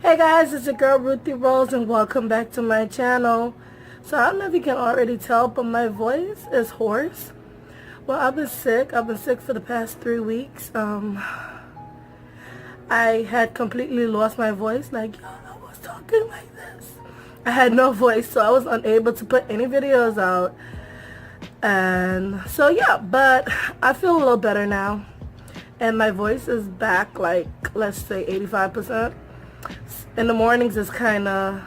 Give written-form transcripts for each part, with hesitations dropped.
Hey guys, it's your girl Ruthie Rose and welcome back to my channel. So I don't know if you can already tell, but my voice is hoarse. Well, I've been sick. I've been sick for the past 3 weeks. I had completely lost my voice. Like, yo, I was talking like this. I had no voice, so I was unable to put any videos out. And so yeah, but I feel a little better now. And my voice is back, like, let's say 85%. In the mornings it's kind of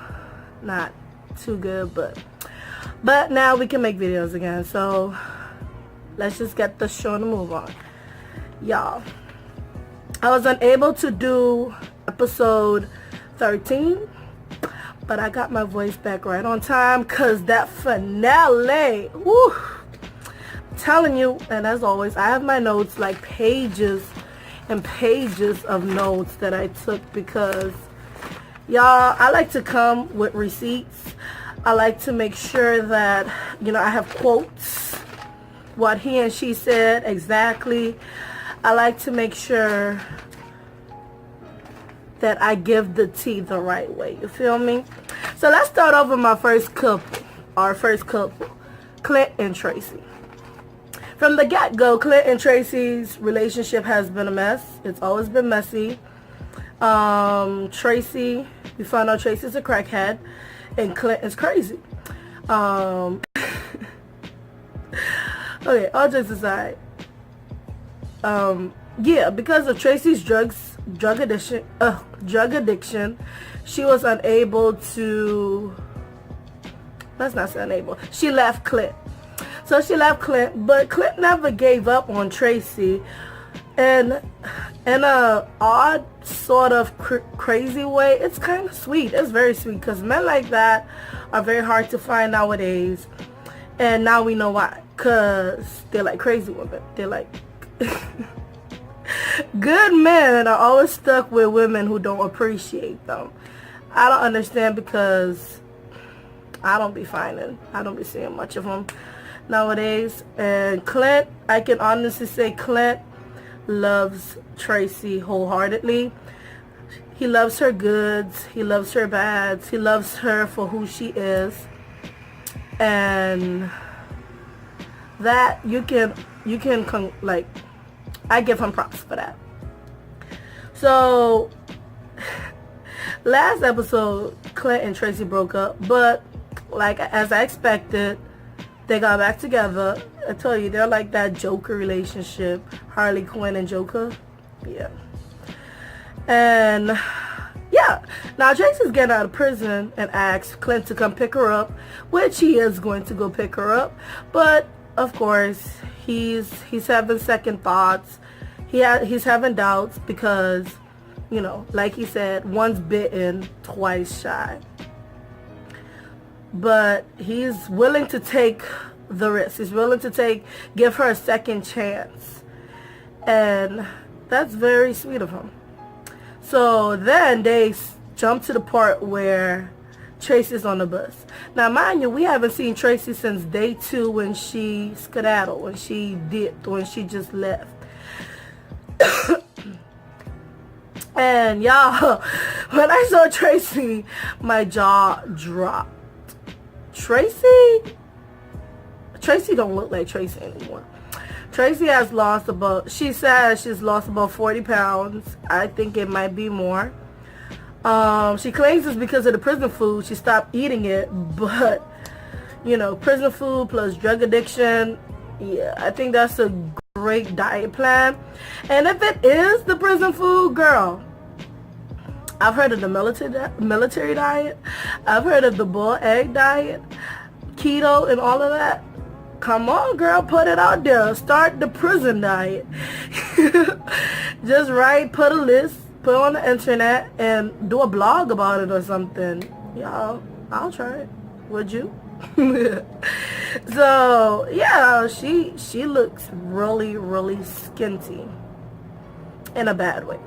not too good, but now we can make videos again. So let's just get the show to move on. Y'all, I was unable to do episode 13, but I got my voice back right on time because that finale, woo, I'm telling you. And as always, I have my notes, like pages and pages of notes that I took, because y'all, I like to come with receipts. I like to make sure that, you know, I have quotes, what he and she said exactly. I like to make sure that I give the tea the right way. You feel me? So let's start off with my first couple. Our first couple, Clint and Tracy. From the get-go, Clint and Tracy's relationship has been a mess. It's always been messy. Tracy, we found out Tracy's a crackhead and Clint is crazy. Okay, all jokes aside, yeah, because of Tracy's drug addiction, she was unable to, let's not say unable, she left Clint. So she left Clint, but Clint never gave up on Tracy. And in a odd sort of crazy way, it's kind of sweet. It's very sweet, because men like that are very hard to find nowadays. And now we know why, because they're like crazy women. They're like good men are always stuck with women who don't appreciate them. I don't understand, because I don't be seeing much of them nowadays. And Clint, I can honestly say Clint loves Tracy wholeheartedly. He loves her goods, he loves her bads, he loves her for who she is, and that you can like, I give him props for that. So last episode, Clint and Tracy broke up, but like as I expected, they got back together. I tell you, they're like that Joker relationship, Harley Quinn and Joker. Yeah. And yeah, now Tracy's getting out of prison and asks Clint to come pick her up, which he is going to go pick her up. But of course, he's having second thoughts. He's having doubts because, you know, like he said, once bitten, twice shy. But he's willing to take the risk. He's willing to give her a second chance. And that's very sweet of him. So then they jump to the part where Tracy's on the bus. Now, mind you, we haven't seen Tracy since day 2 when she skedaddled, when she just left. And y'all, when I saw Tracy, my jaw dropped. Tracy don't look like Tracy anymore. Tracy has lost she says she's lost about 40 pounds. I think it might be more. She claims it's because of the prison food. She stopped eating it, but, you know, prison food plus drug addiction, yeah, I think that's a great diet plan. And if it is the prison food, girl, I've heard of the military diet. I've heard of the boiled egg diet, keto and all of that. Come on, girl, put it out there. Start the prison diet. Just put a list, put it on the internet, and do a blog about it or something. Y'all, I'll try it. Would you? So, yeah, she looks really, really skinty in a bad way.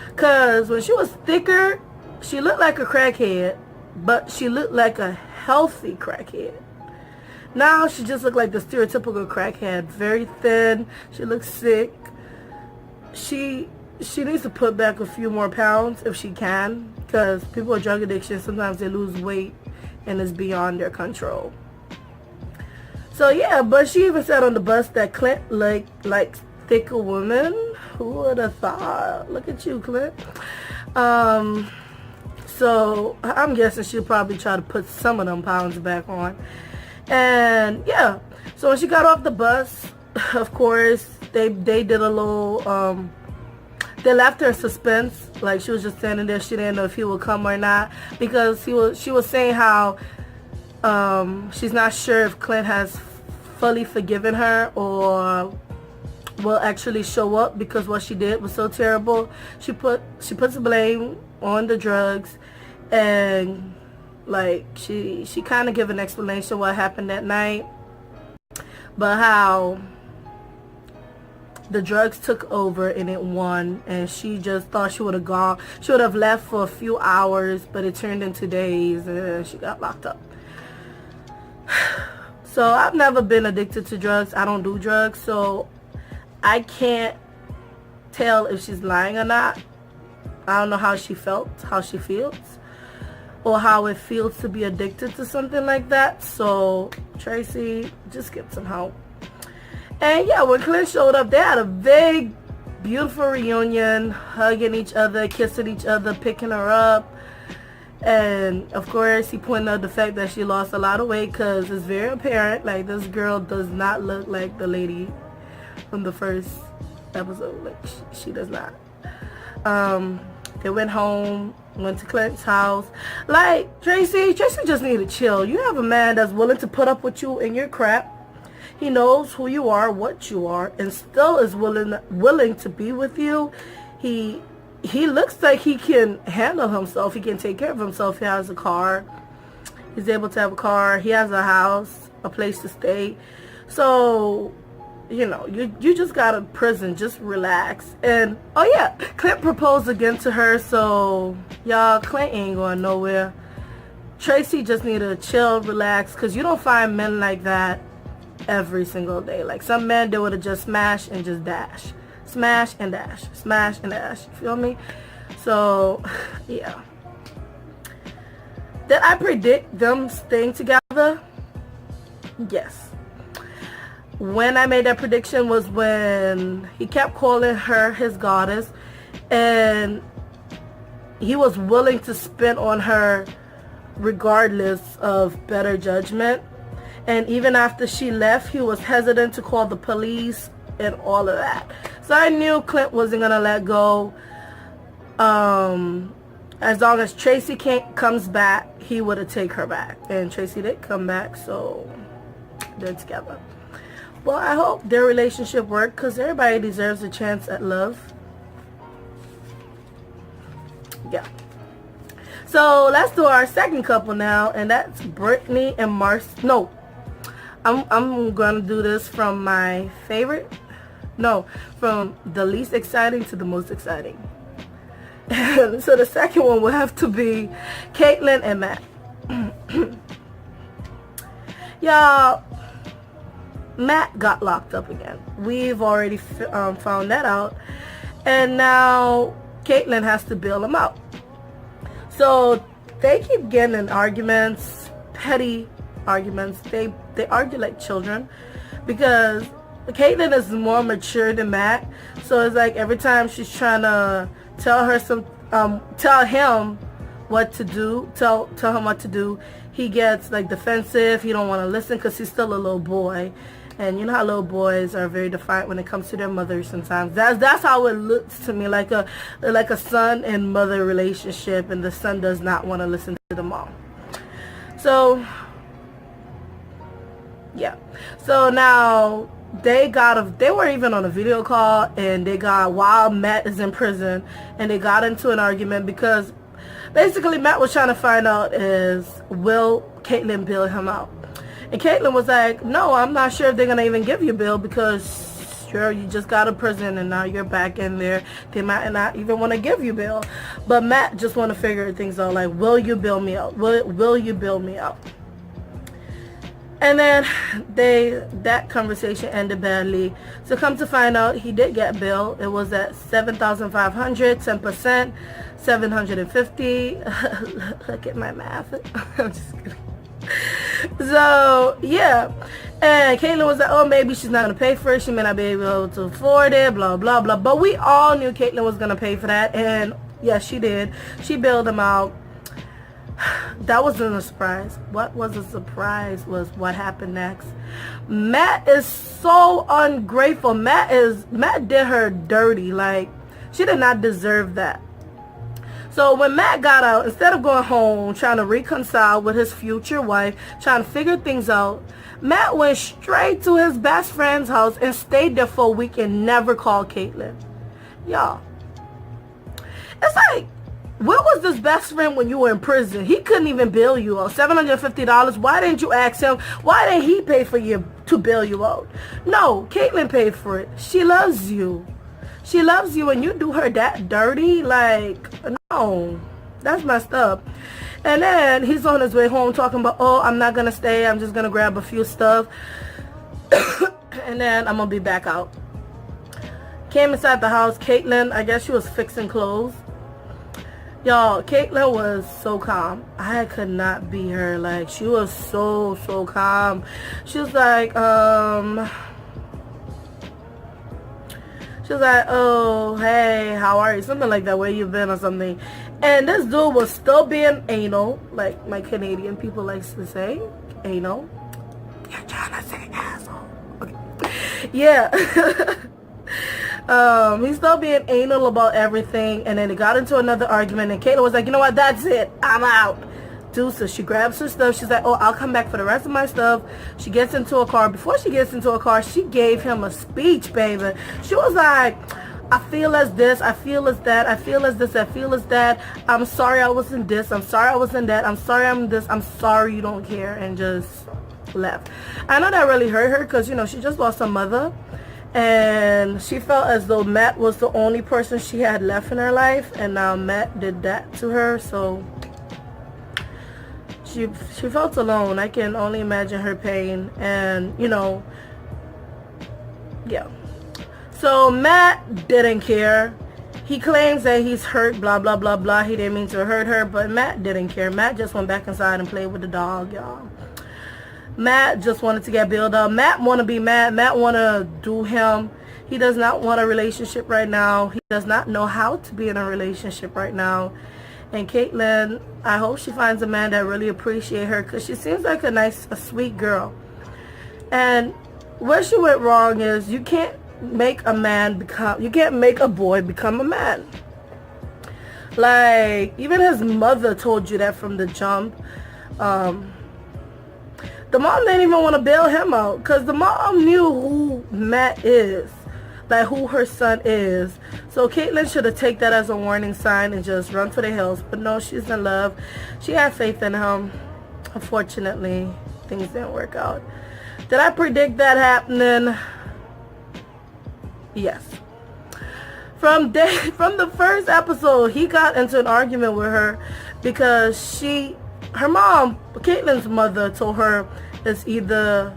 Because when she was thicker, she looked like a crackhead, but she looked like a healthy crackhead. Now she just looked like the stereotypical crackhead, very thin. She looks sick. She needs to put back a few more pounds if she can, because people with drug addiction, sometimes they lose weight and it's beyond their control. So yeah, but she even said on the bus that Clint likes thicker women. Who would have thought? Look at you, Clint. So I'm guessing she'll probably try to put some of them pounds back on. And yeah, so when she got off the bus, of course, they did a little, they left her in suspense. Like, she was just standing there. She didn't know if he would come or not, because she was saying how she's not sure if Clint has fully forgiven her or will actually show up, because what she did was so terrible. She puts the blame on the drugs, and like she kind of gave an explanation what happened that night, but how the drugs took over and it won, and she just thought she would have left for a few hours, but it turned into days and she got locked up. So I've never been addicted to drugs. I don't do drugs, so I can't tell if she's lying or not. I don't know how she felt, how she feels, or how it feels to be addicted to something like that. So Tracy, just get some help. And yeah, when Clint showed up, they had a big, beautiful reunion, hugging each other, kissing each other, picking her up. And of course, he pointed out the fact that she lost a lot of weight, because it's very apparent, like, this girl does not look like the lady from the first episode. Like, she does not. They went home, went to Clint's house. Like, Tracy just need to chill. You have a man that's willing to put up with you in your crap. He knows who you are, what you are, and still is willing to be with you. He looks like he can handle himself. He can take care of himself. He has a car. He's able to have a car. He has a house, a place to stay. So, you know, you just got to prison. Just relax. And, oh yeah, Clint proposed again to her. So, y'all, Clint ain't going nowhere. Tracy just need to chill, relax, because you don't find men like that every single day. Like, some men, they would have just smashed and just dash. Smash and dash. Smash and dash. You feel me? So, yeah. Did I predict them staying together? Yes. When I made that prediction was when he kept calling her his goddess, and he was willing to spend on her regardless of better judgment. And even after she left, he was hesitant to call the police and all of that. So I knew Clint wasn't going to let go. As long as Tracy comes back, he would have taken her back. And Tracy did come back, so they're together. Well, I hope their relationship worked, because everybody deserves a chance at love. Yeah. So let's do our second couple now, and that's Brittany and No, I'm gonna do this from my favorite. No, from the least exciting to the most exciting. So the second one will have to be Caitlyn and Matt. Y'all, Matt got locked up again. We've already found that out, and now Caitlyn has to bail him out. So they keep getting in arguments, petty arguments. They argue like children, because Caitlyn is more mature than Matt. So it's like every time she's trying to tell him what to do, tell him what to do, he gets like defensive. He don't want to listen because he's still a little boy. And you know how little boys are very defiant when it comes to their mothers sometimes. That's how it looks to me, like a son and mother relationship, and the son does not want to listen to the mom. So yeah. So now they were even on a video call, and while Matt is in prison, and they got into an argument because basically Matt was trying to find out will Caitlyn bail him out. And Caitlyn was like, no, I'm not sure if they're going to even give you bail, because sure, you just got out of prison and now you're back in there. They might not even want to give you bail. But Matt just want to figure things out, like, will you bail me out? Will you bail me out? And then that conversation ended badly. So come to find out, he did get bail. It was at $7,500, 10%, 750. Look at my math. I'm just kidding. So yeah, and Caitlyn was like, oh, maybe she's not gonna pay for it, she may not be able to afford it, blah blah blah. But we all knew Caitlyn was gonna pay for that, and yes, she did. She bailed him out. That wasn't a surprise. What was a surprise was what happened next. Matt is so ungrateful. Matt did her dirty. Like, she did not deserve that. So when Matt got out, instead of going home, trying to reconcile with his future wife, trying to figure things out, Matt went straight to his best friend's house and stayed there for a week and never called Caitlyn. Y'all, it's like, where was this best friend when you were in prison? He couldn't even bill you out. $750. Why didn't you ask him? Why didn't he pay for you to bill you out? No, Caitlyn paid for it. She loves you. She loves you, and you do her that dirty? Like, no. That's messed up. And then he's on his way home talking about, oh, I'm not going to stay. I'm just going to grab a few stuff. And then I'm going to be back out. Came inside the house. Caitlyn, I guess she was fixing clothes. Y'all, Caitlyn was so calm. I could not be her. Like, she was so calm. She was like, oh, hey, how are you? Something like that, where you been or something. And this dude was still being anal, like my Canadian people likes to say, anal. You're trying to say asshole. Okay. Yeah. He's still being anal about everything, and then it got into another argument, and Caitlyn was like, you know what, that's it, I'm out. So she grabs her stuff. She's like, oh, I'll come back for the rest of my stuff. She gets into a car. Before she gets into a car, she gave him a speech, baby. She was like, I feel as this, I feel as that, I feel as this, I feel as that. I'm sorry I wasn't this, I'm sorry I wasn't that, I'm sorry I'm this, I'm sorry you don't care, and just left. I know that really hurt her because, you know, she just lost her mother. And she felt as though Matt was the only person she had left in her life, and now Matt did that to her. So she felt alone. I can only imagine her pain. And, you know, yeah. So Matt didn't care. He claims that he's hurt, blah, blah, blah, blah. He didn't mean to hurt her, but Matt didn't care. Matt just went back inside and played with the dog, y'all. Matt just wanted to get built up. Matt want to be mad. Matt want to do him. He does not want a relationship right now. He does not know how to be in a relationship right now. And Caitlyn, I hope she finds a man that really appreciates her, because she seems like a sweet girl. And where she went wrong is you can't make a boy become a man. Like, even his mother told you that from the jump. The mom didn't even want to bail him out, because the mom knew who Matt is, like who her son is. So Caitlyn should have taken that as a warning sign and just run for the hills. But no, she's in love. She had faith in him. Unfortunately, things didn't work out. Did I predict that happening? Yes. From the first episode, he got into an argument with her because her mom, Caitlyn's mother, told her it's either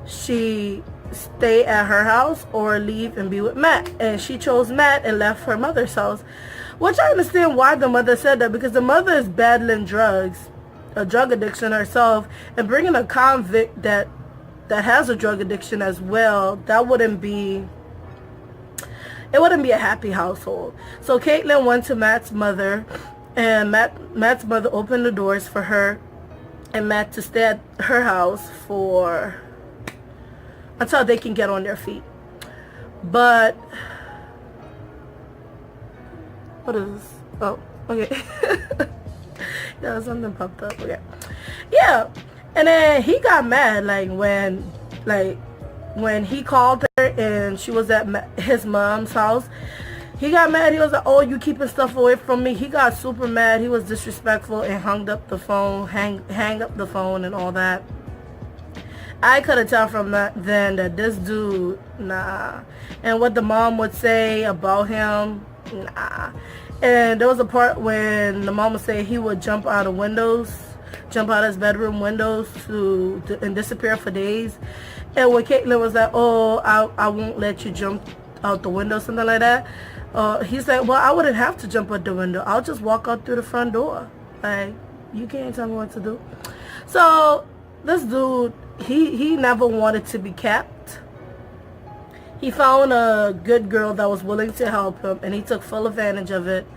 she stay at her house or leave and be with Matt. And she chose Matt and left her mother's house. Which I understand why the mother said that, because the mother is battling drugs, a drug addiction herself, and bringing a convict that has a drug addiction as well, it wouldn't be a happy household. So Caitlyn went to Matt's mother, and Matt's mother opened the doors for her and Matt to stay at her house until they can get on their feet. But what is this? Oh, okay. Yeah, something popped up. Okay. Yeah. And then he got mad when he called her and she was at his mom's house. He got mad. He was like, oh, you keeping stuff away from me. He got super mad. He was disrespectful and hung up the phone, hang up the phone and all that. I could have tell from then that this dude, nah. And what the mom would say about him, nah. And there was a part when the mom would say he would jump out of windows. jump out his bedroom windows and disappear for days. And when Caitlyn was like, oh, I won't let you jump out the window, something like that, he said, well, I wouldn't have to jump out the window. I'll just walk out through the front door. Like, you can't tell me what to do. So this dude, he never wanted to be kept. He found a good girl that was willing to help him, and he took full advantage of it.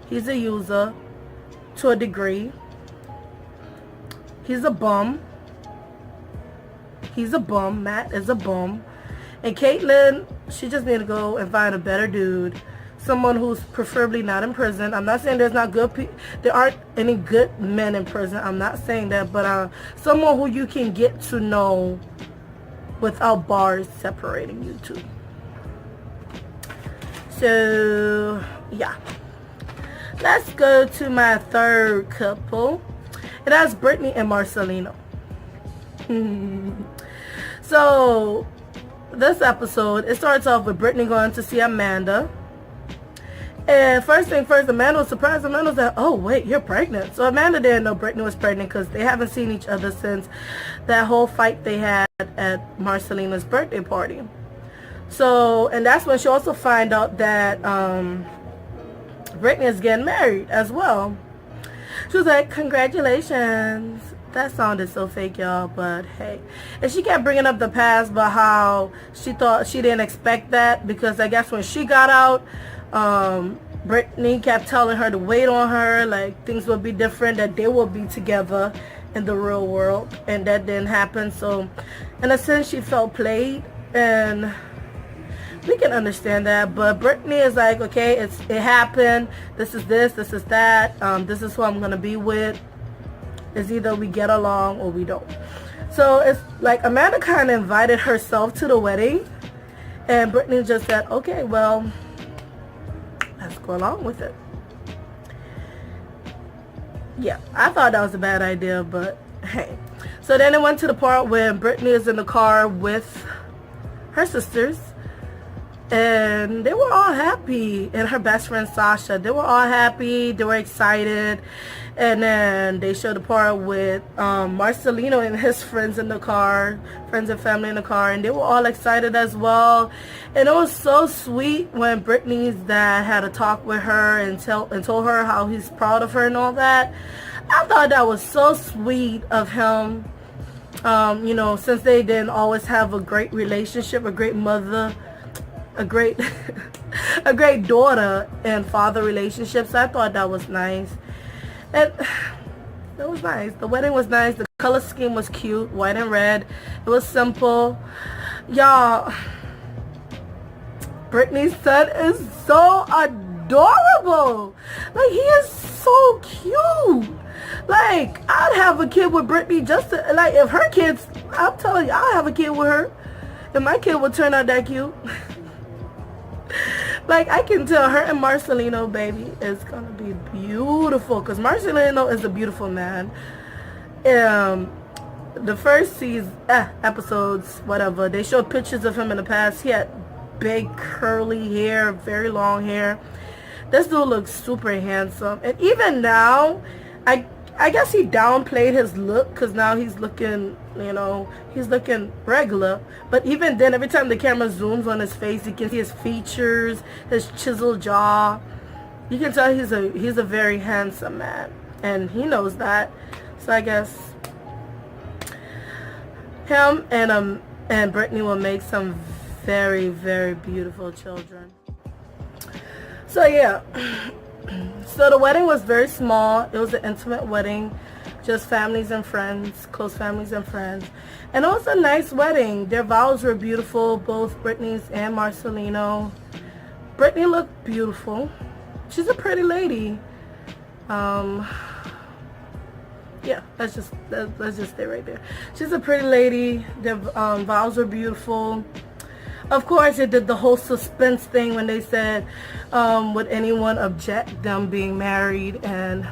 He's a user to a degree. He's a bum. He's a bum. Matt is a bum. And Caitlyn, she just need to go and find a better dude. Someone who's preferably not in prison. I'm not saying there's not good people. There aren't any good men in prison. I'm not saying that. But someone who you can get to know without bars separating you two. So, yeah. Let's go to my third couple. And that's Brittany and Marcelino. So, this episode, it starts off with Brittany going to see Amanda. And first thing first, Amanda was surprised. Amanda was like, oh, wait, you're pregnant. So Amanda didn't know Brittany was pregnant because they haven't seen each other since that whole fight they had at Marcelina's birthday party. So, and that's when she also find out that Brittany is getting married as well. She was like, congratulations. That sounded so fake, y'all, but hey. And she kept bringing up the past, but how she thought she didn't expect that, because I guess when she got out, Brittany kept telling her to wait on her, like things would be different, that they will be together in the real world, and that didn't happen. So in a sense, she felt played, and we can understand that. But Brittany is like, okay, it happened, this is that, this is who I'm gonna be with. It's either we get along or we don't. So it's like Amanda kind of invited herself to the wedding, and Brittany just said, okay, well, let's go along with it. Yeah, I thought that was a bad idea, but hey. So then it went to the part where Brittany is in the car with her sisters, and they were all happy, and her best friend Sasha, they were all happy, they were excited. And then they showed the part with Marcelino and his friends in the car, friends and family in the car, and they were all excited as well. And it was so sweet when Brittany's dad had a talk with her and told her how he's proud of her and all that. I thought that was so sweet of him. You know, since they didn't always have a great relationship, a great mother, a great a great daughter and father relationship. So I thought that was nice. And it was nice. The wedding was nice. The color scheme was cute, white and red. It was simple. Y'all, Brittany's son is so adorable. Like, he is so cute. Like, I'd have a kid with Brittany just to, like, if her kids, I'm telling you, I'll have a kid with her. If my kid would turn out that cute. Like, I can tell her and Marcelino, baby, is gonna be beautiful, because Marcelino is a beautiful man. The first episodes, whatever, they showed pictures of him in the past. He had big curly hair, very long hair. This dude looks super handsome, and even now, I guess he downplayed his look, because now he's looking, you know, he's looking regular. But even then, every time the camera zooms on his face, you can see his features, his chiseled jaw. You can tell he's a very handsome man, and he knows that. So I guess him and Brittany will make some very, very beautiful children. So yeah. So the wedding was very small. It was an intimate wedding, just families and friends, close families and friends. And it was a nice wedding. Their vows were beautiful, both Brittany's and Marcelino. Brittany looked beautiful. She's a pretty lady. Yeah, let's just stay right there. She's a pretty lady. Their vows were beautiful. Of course, it did the whole suspense thing when they said, would anyone object them being married? And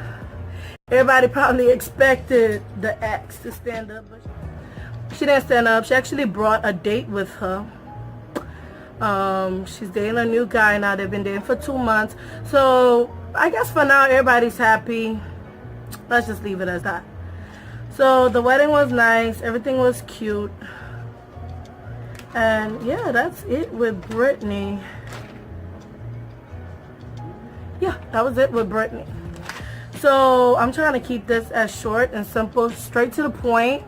everybody probably expected the ex to stand up, but she didn't stand up. She actually brought a date with her. She's dating a new guy now. They've been dating for 2 months. So I guess for now, everybody's happy. Let's just leave it as that. So the wedding was nice. Everything was cute. And yeah, that's it with Brittany. Yeah, that was it with Brittany. So I'm trying to keep this as short and simple, straight to the point,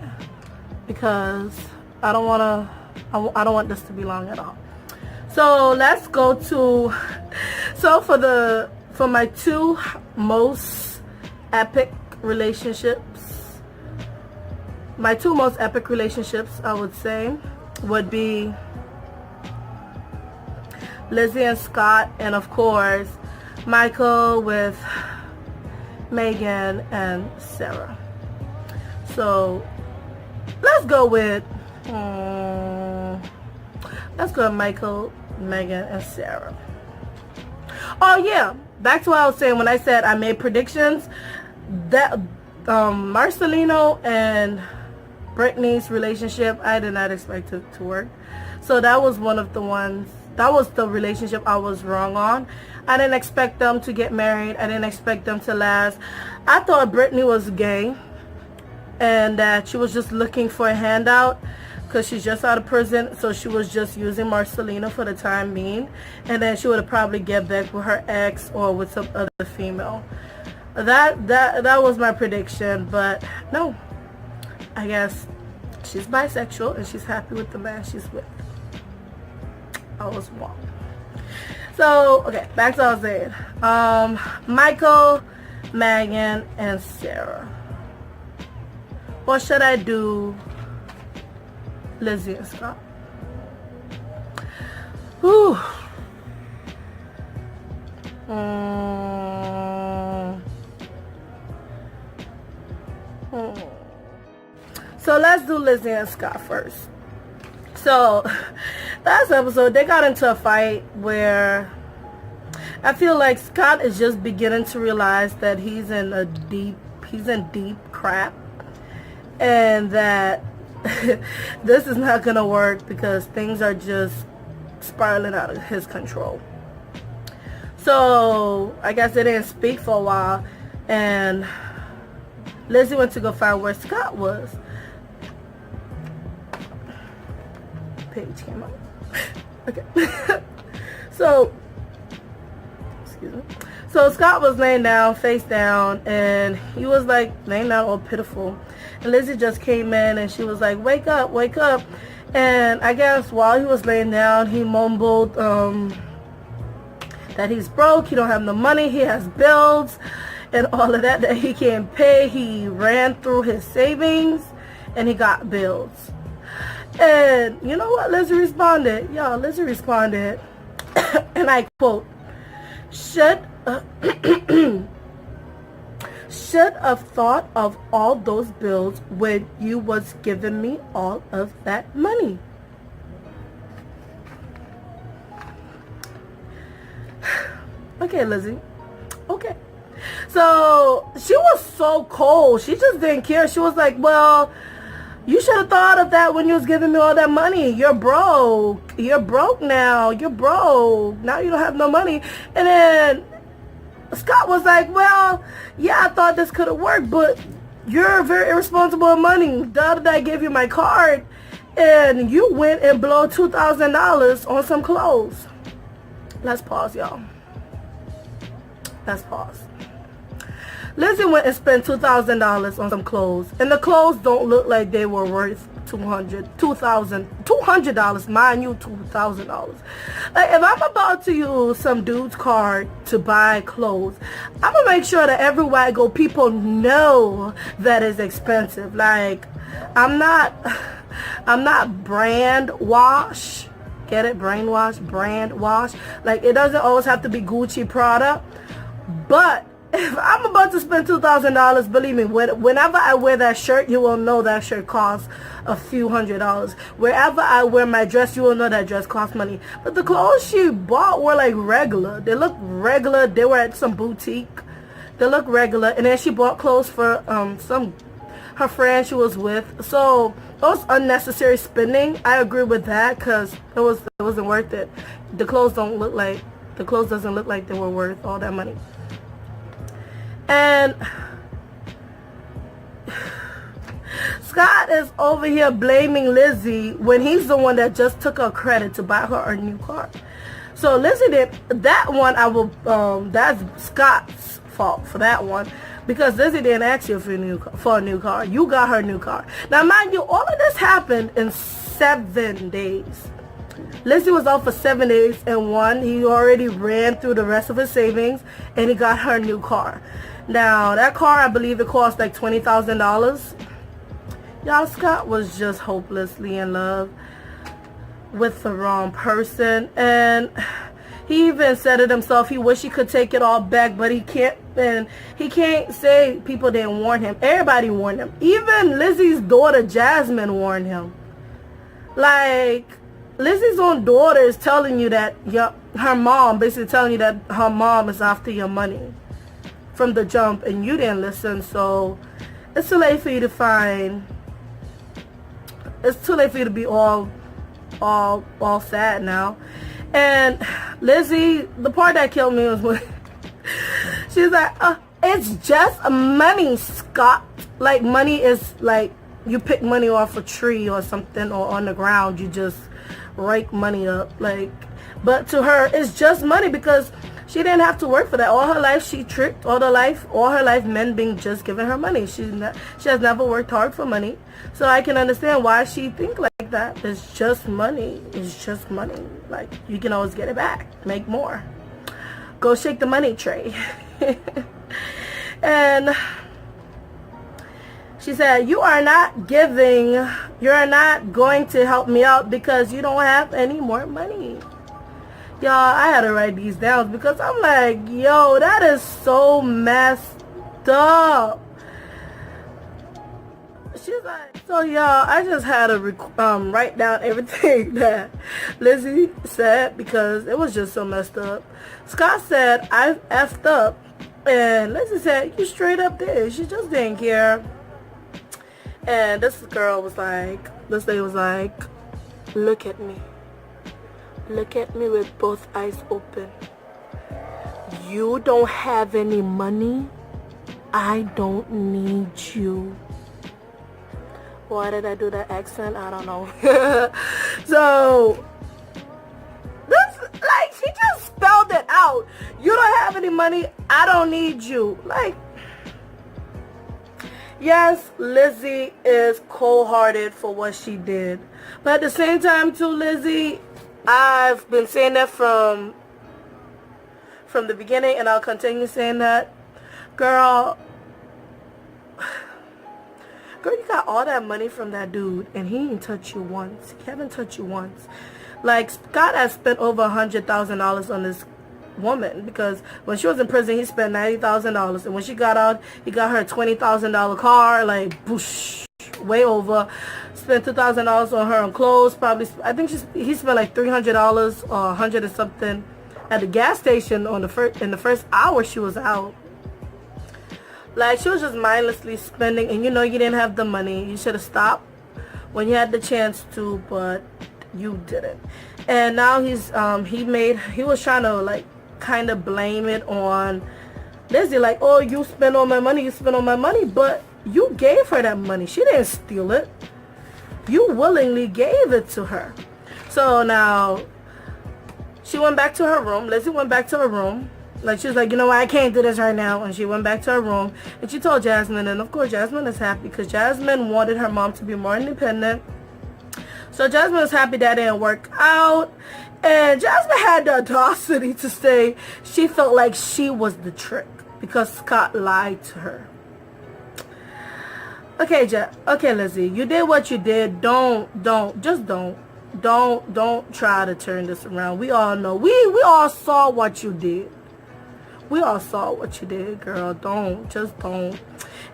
because I don't want this to be long at all. So let's go to, so for my two most epic relationships, I would say, would be Lizzie and Scott, and of course Michael with Megan and Sarah. So let's go with Michael, Megan, and Sarah. Oh yeah, back to what I was saying when I said I made predictions. That Marcelino and Brittany's relationship, I did not expect it to work. So that was the relationship I was wrong on. I didn't expect them to get married. I didn't expect them to last. I thought Brittany was gay and that she was just looking for a handout because she's just out of prison. So she was just using Marcelino for the time being, and then she would have probably get back with her ex or with some other female. That was my prediction, but no. I guess she's bisexual and she's happy with the man she's with. I was wrong. So, okay, back to what I was saying. Michael, Megan, and Sarah. Or should I do Lizzie and Scott? Whew. So let's do Lizzie and Scott first. So last episode they got into a fight where I feel like Scott is just beginning to realize that he's in deep crap, and that this is not gonna work because things are just spiraling out of his control. So I guess they didn't speak for a while, and Lizzie went to go find where Scott was. Page came out. Okay. So, excuse me. So Scott was laying down, face down, and he was like laying down all pitiful. And Lizzie just came in and she was like, wake up, wake up. And I guess while he was laying down, he mumbled that he's broke, he don't have no money, he has bills and all of that he can't pay. He ran through his savings and he got bills. And you know what Lizzie responded? Y'all, Lizzie responded, and I quote, should have thought of all those bills when you was giving me all of that money. Okay, Lizzie. Okay. So she was so cold. She just didn't care. She was like, well, you should have thought of that when you was giving me all that money. You're broke. You're broke now. You're broke. Now you don't have no money. And then Scott was like, well, yeah, I thought this could have worked, but you're very irresponsible with money. The other day I gave you my card, and you went and blew $2,000 on some clothes. Let's pause, y'all. Let's pause. Lizzie went and spent $2,000 on some clothes, and the clothes don't look like they were worth $200, mind you, $2,000. Like, if I'm about to use some dude's card to buy clothes, I'm gonna make sure that everywhere I go, people know that it's expensive. Like, I'm not brand wash. Get it? Brainwash, brand wash. Like, it doesn't always have to be Gucci, Prada, but if I'm about to spend $2,000, believe me, whenever I wear that shirt, you will know that shirt costs a few $100s. Wherever I wear my dress, you will know that dress costs money. But the clothes she bought were like regular. They look regular. They were at some boutique. They look regular. And then she bought clothes for her friend she was with. So it was unnecessary spending. I agree with that because it wasn't worth it. The clothes doesn't look like they were worth all that money. And Scott is over here blaming Lizzie when he's the one that just took her credit to buy her a new car. So Lizzie did that one. That's Scott's fault for that one, because Lizzie didn't ask you for a new car. You got her new car. Now, mind you, all of this happened in 7 days. Lizzie was out for 7 days, and he already ran through the rest of his savings, and he got her new car. Now, that car, I believe it cost like $20,000. Y'all, Scott was just hopelessly in love with the wrong person, and he even said it himself. He wished he could take it all back, but he can't. And he can't say people didn't warn him. Everybody warned him. Even Lizzie's daughter, Jasmine, warned him. Like, Lizzie's own daughter is telling you that her mom, basically telling you that her mom is after your money from the jump, and you didn't listen. So it's too late for you to it's too late for you to be all sad now. And Lizzie, the part that killed me was when she's like, it's just money, Scott. Like, money is like you pick money off a tree or something, or on the ground. You just rake money up. Like, but to her, it's just money, because she didn't have to work for that. All her life, she tricked. All her life, men being just giving her money. She has never worked hard for money. So I can understand why she think like that. It's just money. It's just money. Like, you can always get it back. Make more. Go shake the money tray. And she said, you are not going to help me out because you don't have any more money. Y'all, I had to write these down because I'm like, yo, that is so messed up. She's like, so y'all, I just had to write down everything that Lizzie said because it was just so messed up. Scott said, I effed up. And Lizzie said, you straight up did. She just didn't care. And this lady was like, look at me. Look at me with both eyes open. You don't have any money. I don't need you. Why did I do that accent? I don't know. So, she just spelled it out. You don't have any money. I don't need you. Like, yes, Lizzie is cold-hearted for what she did. But at the same time, too, Lizzie, I've been saying that from the beginning, and I'll continue saying that. Girl, you got all that money from that dude, and he didn't touch you once. He haven't touched you once. Like, Scott has spent over $100,000 on this woman, because when she was in prison, he spent $90,000, and when she got out, he got her a $20,000 car, like, boosh, way over. Spent $2,000 on her on clothes. Probably, I think he spent like $300 or $100 or something at the gas station in the first hour she was out. Like, she was just mindlessly spending, and you didn't have the money. You should have stopped when you had the chance to, but you didn't. And now he was trying to like kind of blame it on Lizzie, like, oh, you spent all my money, but you gave her that money. She didn't steal it. You willingly gave it to her. So now she went back to her room. Lizzie went back to her room. Like, she was like, you know what, I can't do this right now. And she went back to her room, and she told Jasmine, and of course Jasmine is happy because Jasmine wanted her mom to be more independent. So Jasmine was happy that didn't work out. And Jasmine had the audacity to say she felt like she was the trick because Scott lied to her. Okay, Lizzie, you did what you did. Don't try to turn this around. We all know. We all saw what you did. We all saw what you did, girl. Don't.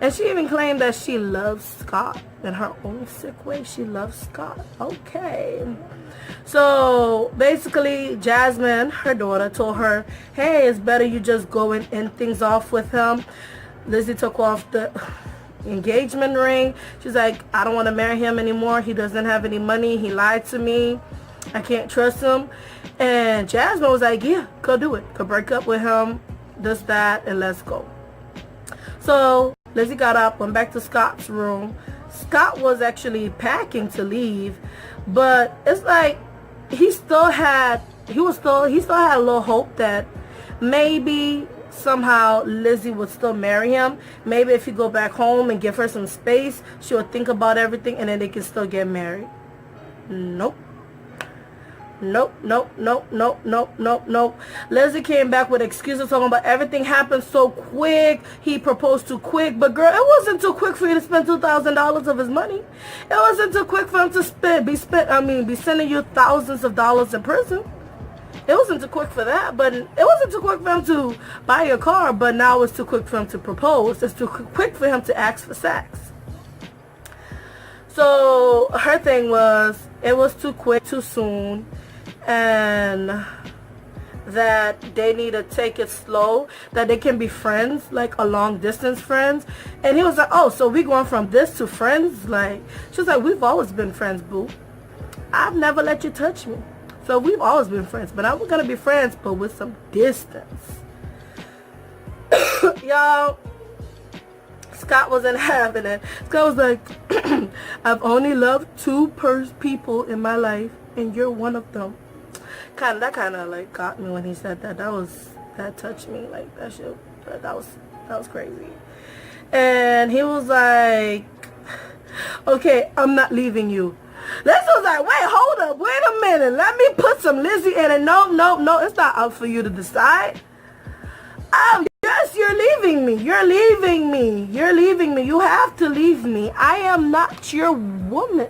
And she even claimed that she loves Scott. In her own sick way, she loves Scott. Okay. So, basically, Jasmine, her daughter, told her, hey, it's better you just go and end things off with him. Lizzie took off the engagement ring. She's like, I don't want to marry him anymore. He doesn't have any money. He lied to me. I can't trust him. And Jasmine was like, yeah, go do it. Go break up with him. This, that, and let's go. So Lizzie got up, went back to Scott's room. Scott was actually packing to leave, but it's like he still had a little hope that maybe somehow Lizzie would still marry him. Maybe if he go back home and give her some space, she would think about everything and then they can still get married. Nope. Nope, nope, nope, nope, nope, nope, nope. Leslie came back with excuses talking about everything happened so quick. He proposed too quick. But girl, it wasn't too quick for you to spend $2,000 of his money. It wasn't too quick for him to be sending you thousands of dollars in prison. It wasn't too quick for that, but it wasn't too quick for him to buy your car, but now it's too quick for him to propose. It's too quick for him to ask for sex. So her thing was, it was too quick, too soon, and that they need to take it slow, that they can be friends, like a long distance friends. And he was like, oh, so we going from this to friends? Like, she was like, we've always been friends, boo. I've never let you touch me. So we've always been friends, but now we're going to be friends, but with some distance. Y'all, Scott wasn't having it. Scott was like, I've only loved two people in my life, and you're one of them. That kind of like got me when he said that. That touched me. Like, that shit, that was crazy. And he was like, okay, I'm not leaving you. Leslie was like, wait, hold up, wait a minute. Let me put some Lizzie in it. No, it's not up for you to decide. Yes, you're leaving me. You're leaving me. You're leaving me. You have to leave me. I am not your woman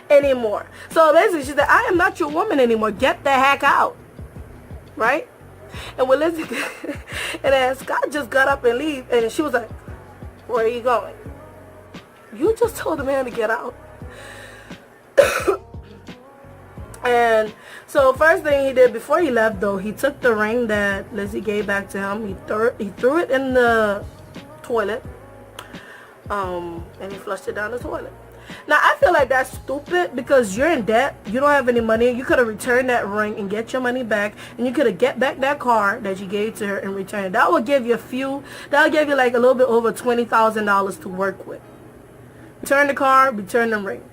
anymore. So basically, she said, I am not your woman anymore. Get the heck out. Right? And when Lizzie, and then Scott just got up and leave, and she was like, where are you going? You just told the man to get out. And so first thing he did before he left, though, he took the ring that Lizzie gave back to him. He threw it in the toilet. And he flushed it down the toilet. Now, I feel like that's stupid because you're in debt. You don't have any money. You could have returned that ring and get your money back. And you could have get back that car that you gave to her and return it. That would give you like a little bit over $20,000 to work with. Return the car, return the ring.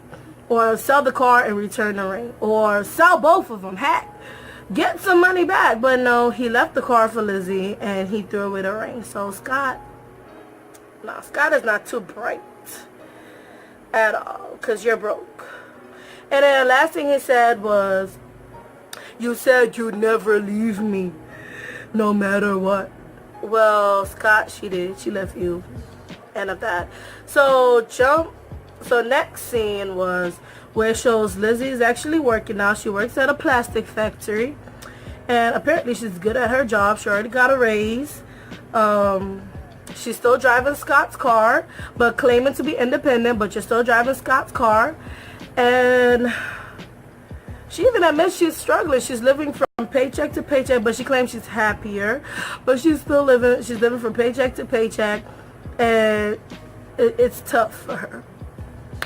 Or sell the car and return the ring. Or sell both of them. Heck, get some money back. But no, he left the car for Lizzie and he threw away the ring. So Scott is not too bright at all because you're broke. And then the last thing he said was, you said you'd never leave me no matter what. Well, Scott, she did. She left you. End of that. So next scene was where it shows Lizzie's actually working now. She works at a plastic factory, and apparently she's good at her job. She already got a raise. She's still driving Scott's car, but claiming to be independent, but you're still driving Scott's car. And she even admits she's struggling. She's living from paycheck to paycheck, but she claims she's happier. But she's living from paycheck to paycheck, and it's tough for her.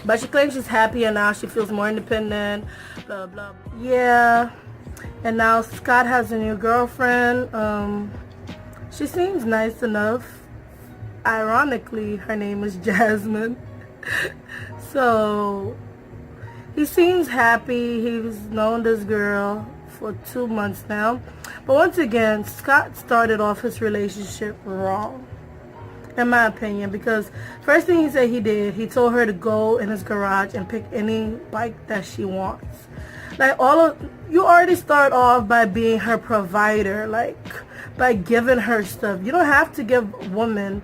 But she claims she's happier now. She feels more independent, blah, blah. Yeah. And now Scott has a new girlfriend. She seems nice enough. Ironically, her name is Jasmine. So, he seems happy. He's known this girl for 2 months now. But once again, Scott started off his relationship wrong, in my opinion, because first thing he said he did, he told her to go in his garage and pick any bike that she wants. Like, you already start off by being her provider, like by giving her stuff. You don't have to give a woman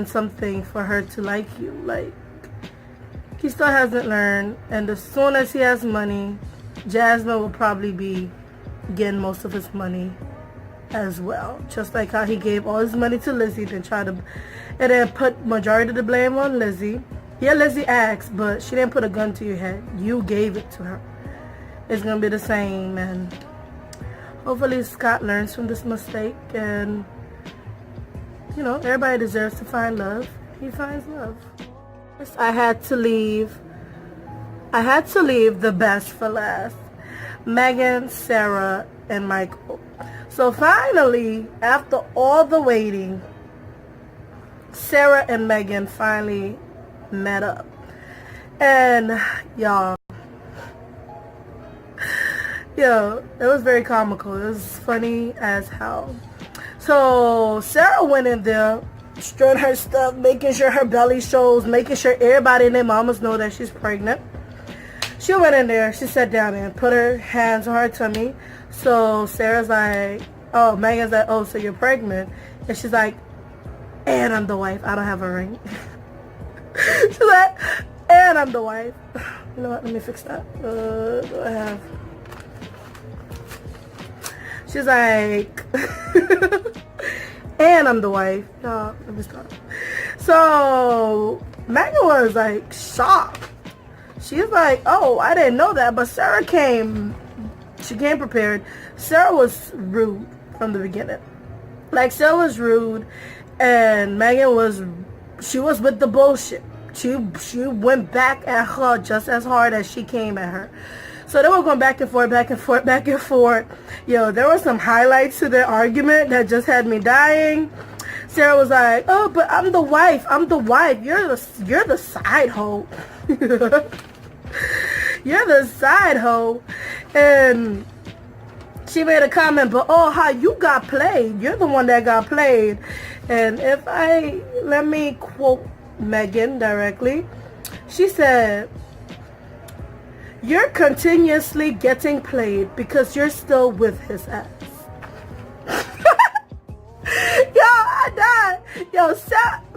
something for her to like you. Like, he still hasn't learned, and as soon as he has money, Jasmine will probably be getting most of his money as well. Just like how he gave all his money to Lizzie, and then put majority of the blame on Lizzie. Yeah, Lizzie asked, but she didn't put a gun to your head. You gave it to her. It's gonna be the same, and hopefully Scott learns from this mistake, and you know, everybody deserves to find love. He finds love. I had to leave the best for last. Megan, Sarah, and Michael. So finally, after all the waiting, Sarah and Megan finally met up. And y'all, yo, it was very comical. It was funny as hell. So Sarah went in there, strutting her stuff, making sure her belly shows, making sure everybody and their mamas know that she's pregnant. She went in there, she sat down and put her hands on her tummy. So Sarah's like, oh, Megan's like, oh, so you're pregnant. And she's like, and I'm the wife. I don't have a ring. She's like, and I'm the wife. You know what? Let me fix that. Do I have? She's like, and I'm the wife. No, let me start. So Megan was like shocked. She's like, oh, I didn't know that. But Sarah came. She came prepared. Sarah was rude from the beginning. Like, Sarah was rude, and Megan was, she was with the bullshit. She went back at her just as hard as she came at her. So they were going back and forth, back and forth, back and forth. Yo, there were some highlights to their argument that just had me dying. Sarah was like, oh, but I'm the wife. I'm the wife. You're the side hoe. You're the side hoe. And she made a comment, but oh, how you got played. You're the one that got played. And let me quote Megan directly. She said, you're continuously getting played because you're still with his ass. Yo, I died. Yo,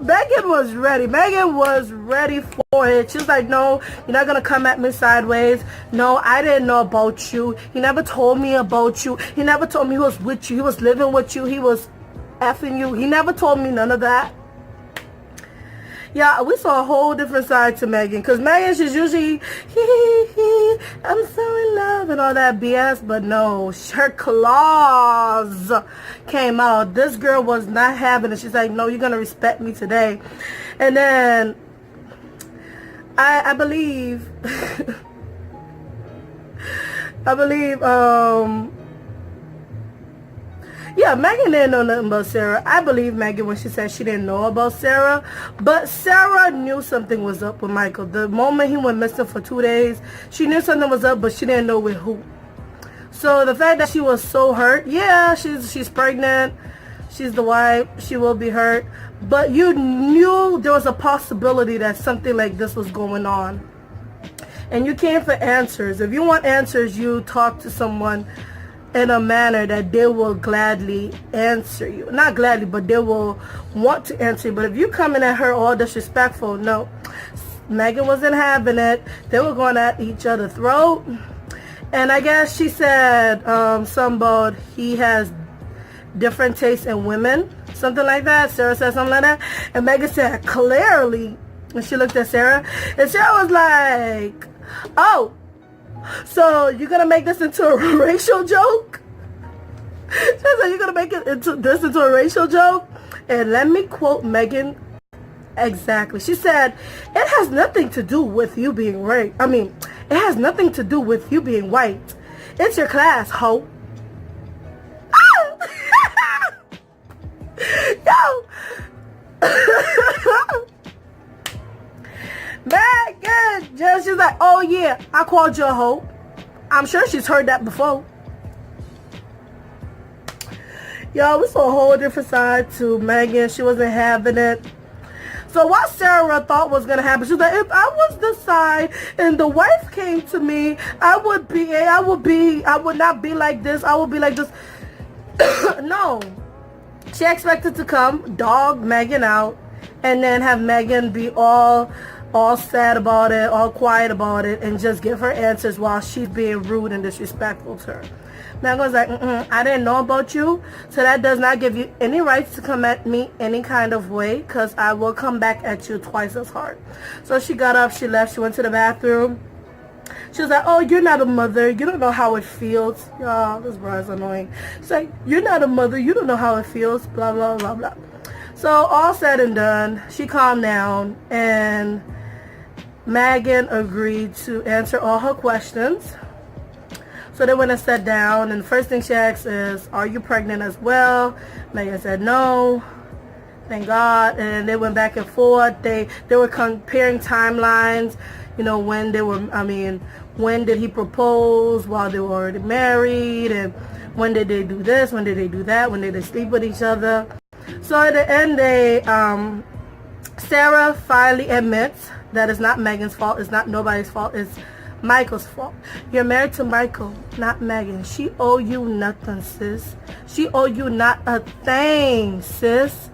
Megan was ready. Megan was ready for it. She was like, no, you're not going to come at me sideways. No, I didn't know about you. He never told me about you. He never told me he was with you. He was living with you. He was effing you. He never told me none of that. Yeah, we saw a whole different side to Megan. Because Megan, she's usually, I'm so in love and all that BS. But no, her claws came out. This girl was not having it. She's like, no, you're going to respect me today. And then, I believe, yeah, Megan didn't know nothing about Sarah. I believe Megan when she said she didn't know about Sarah. But Sarah knew something was up with Michael. The moment he went missing for 2 days, she knew something was up, but she didn't know with who. So the fact that she was so hurt, yeah, she's pregnant. She's the wife. She will be hurt. But you knew there was a possibility that something like this was going on. And you came for answers. If you want answers, you talk to someone in a manner that they will gladly answer you. Not gladly, but they will want to answer you. But if you coming at her all disrespectful, no. Megan wasn't having it. They were going at each other's throat. And I guess she said something about he has different tastes in women. Something like that. Sarah said something like that. And Megan said, clearly. And she looked at Sarah. And Sarah was like, oh, so you're going to make this into a racial joke? She said, you're going to make this into a racial joke? And let me quote Megan exactly. She said, it has nothing to do with you being right. I mean, it has nothing to do with you being white. It's your class, ho. Yo. Megan, she's like, oh yeah, I called you a hoe. I'm sure she's heard that before. Yo, we saw a whole different side to Megan. She wasn't having it. So what Sarah thought was going to happen, she's like, if I was the side and the wife came to me, I would not be like this. I would be like this. No. She expected to come, dog Megan out, and then have Megan be all sad about it, all quiet about it, and just give her answers while she's being rude and disrespectful to her. Megan was like, I didn't know about you, so that does not give you any rights to come at me any kind of way, because I will come back at you twice as hard. So she got up, she left, she went to the bathroom. She was like, oh, you're not a mother. You don't know how it feels. Y'all, this bra is annoying. She's like, you're not a mother. You don't know how it feels. Blah, blah, blah, blah. So all said and done, she calmed down, and Megan agreed to answer all her questions. So they went and sat down, and the first thing she asked is, are you pregnant as well? Megan said no. thank God. And they went back and forth. They were comparing timelines, you know, when they were, when did he propose while they were already married, and when did they do this, when did they do that, when did they sleep with each other. So at the end, Sarah finally admits that it's not Megan's fault, it's not nobody's fault, it's Michael's fault. You're married to Michael, not Megan. She owe you nothing, sis. She owe you not a thing, sis.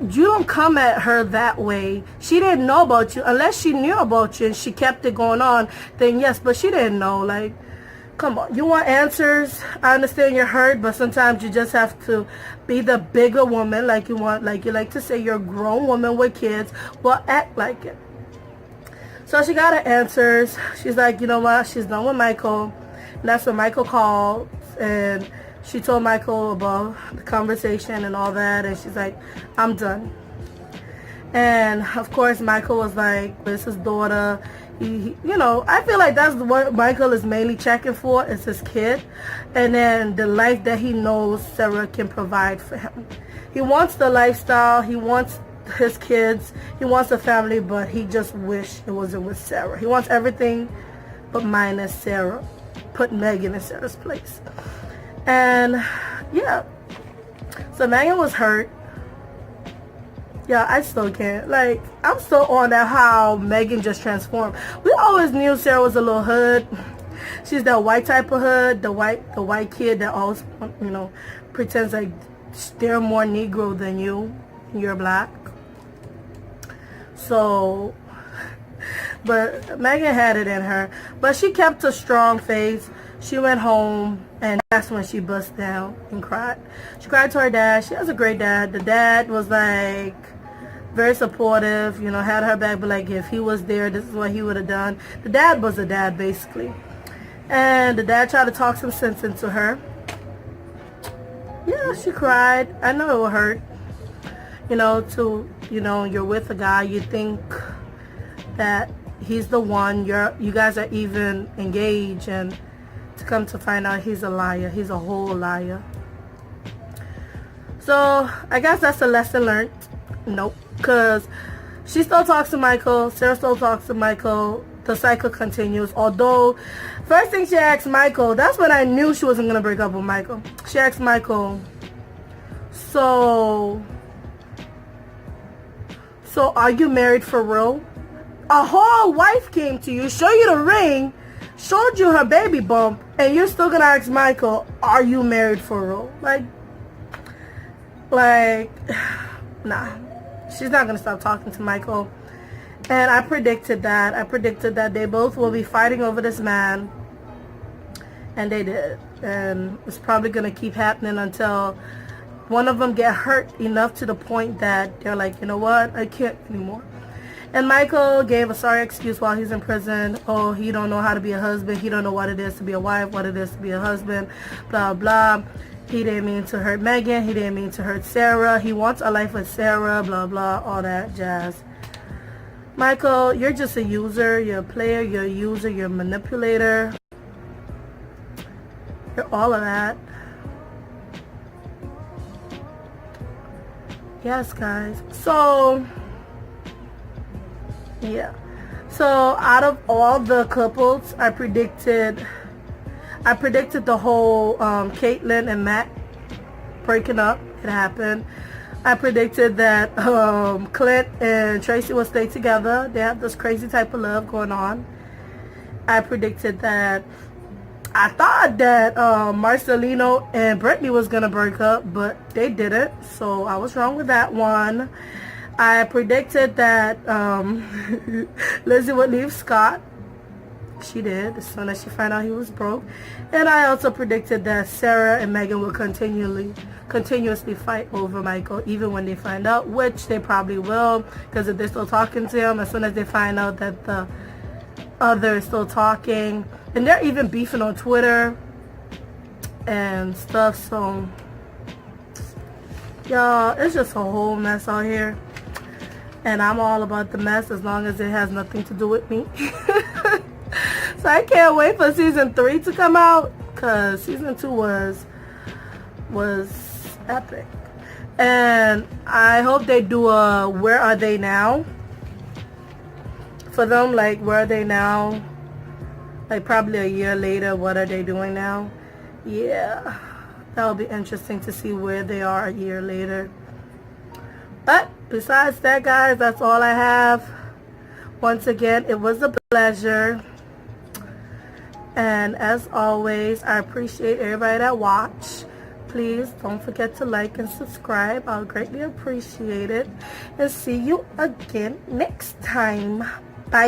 You don't come at her that way. She didn't know about you. Unless she knew about you and she kept it going on, then yes, but she didn't know. Like, come on. You want answers? I understand you're hurt, but sometimes you just have to be the bigger woman, like you want, like you like to say you're a grown woman with kids. Well, act like it. So she got her answers. She's like, you know what? She's done with Michael. And that's when Michael called, and she told Michael about the conversation and all that. And she's like, I'm done. And of course, Michael was like, it's his daughter. He, you know, I feel like that's what Michael is mainly checking for, is his kid. And then the life that he knows Sarah can provide for him. He wants the lifestyle. He wants his kids, he wants a family, but he just wish it wasn't with Sarah. He wants everything but minus Sarah. Put Megan in Sarah's place. And yeah, so Megan was hurt. Yeah, I still can't, like, I'm still on that how Megan just transformed. We always knew Sarah was a little hood. She's that white type of hood, the white kid that always, you know, pretends like they're more Negro than you. You're black. So, but Megan had it in her. But she kept a strong face. She went home, and that's when she bust down and cried. She cried to her dad. She has a great dad. The dad was like very supportive, you know, had her back, but like if he was there, this is what he would have done. The dad was a dad, basically. And the dad tried to talk some sense into her. Yeah, she cried. I know it would hurt. You know, you're with a guy, you think that he's the one, you guys are even engaged, and to come to find out he's a liar. He's a whole liar. So I guess that's a lesson learned. Nope, because she still talks to Michael, Sarah still talks to Michael, the cycle continues. Although first thing she asked Michael, that's when I knew she wasn't gonna break up with Michael. She asked Michael, so are you married for real? A whole wife came to you, showed you the ring, showed you her baby bump, and you're still gonna ask Michael, are you married for real? Like, nah. She's not gonna stop talking to Michael. And I predicted that. I predicted that they both will be fighting over this man. And they did. And it's probably gonna keep happening until one of them get hurt enough to the point that they're like, you know what, I can't anymore. And Michael gave a sorry excuse while he's in prison. Oh, he don't know how to be a husband. He don't know what it is to be a wife, what it is to be a husband, blah, blah. He didn't mean to hurt Megan. He didn't mean to hurt Sarah. He wants a life with Sarah, blah, blah, all that jazz. Michael, you're just a user. You're a player. You're a user. You're a manipulator. You're all of that. Yes, guys. So, yeah. So, out of all the couples, I predicted the whole Caitlyn and Matt breaking up. It happened. I predicted that Clint and Tracy will stay together. They have this crazy type of love going on. I predicted that. I thought that Marcelino and Brittany was going to break up, but they didn't. So I was wrong with that one. I predicted that Lizzie would leave Scott. She did, as soon as she found out he was broke. And I also predicted that Sarah and Megan will continuously fight over Michael, even when they find out, which they probably will, because if they're still talking to him, as soon as they find out that the other is still talking, and they're even beefing on Twitter and stuff. So y'all, it's just a whole mess out here, and I'm all about the mess as long as it has nothing to do with me. So I can't wait for season 3 to come out, because season 2 was epic. And I hope they do a where are they now for them, like where are they now, like probably a year later, what are they doing now. Yeah, that'll be interesting to see where they are a year later. But besides that, guys, that's all I have. Once again, it was a pleasure. And as always, I appreciate everybody that watched. Please don't forget to like and subscribe. I'll greatly appreciate it. And see you again next time. Bye.